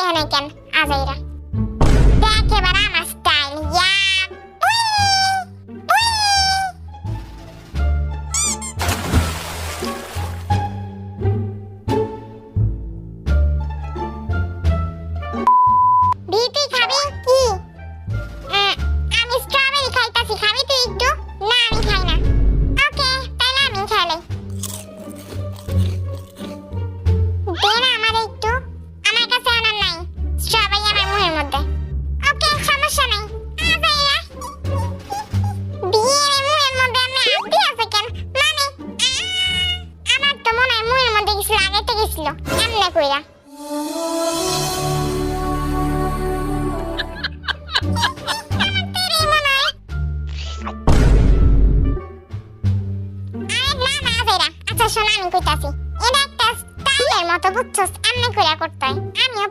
এখানে কেন আজাইরা দেখ এবার আমার স্টাইল ইয়া তুই খাবি কি আমি স্ট্রবেরি খাইতাছি খাবি তুই একটু না আমি খাই না ওকে তাহলে আমি খাইলে দে না আমার একটু আমার কাছে আনার নাই স্ট্রবেরি আমার মুখের মধ্যে ওকে সমস্যা নাই আজাইরা দিয়ে মুখের মধ্যে আমি আদি আছে কেন মানে আমার তো মনে হয় মুখের মধ্যে কিছু লাগাইতে গেছিল এমনে কইরা শোনা আমি কইতাছি এটা একটা স্টাইলের মতো বুঝছস এমনি কইরা করতে হয়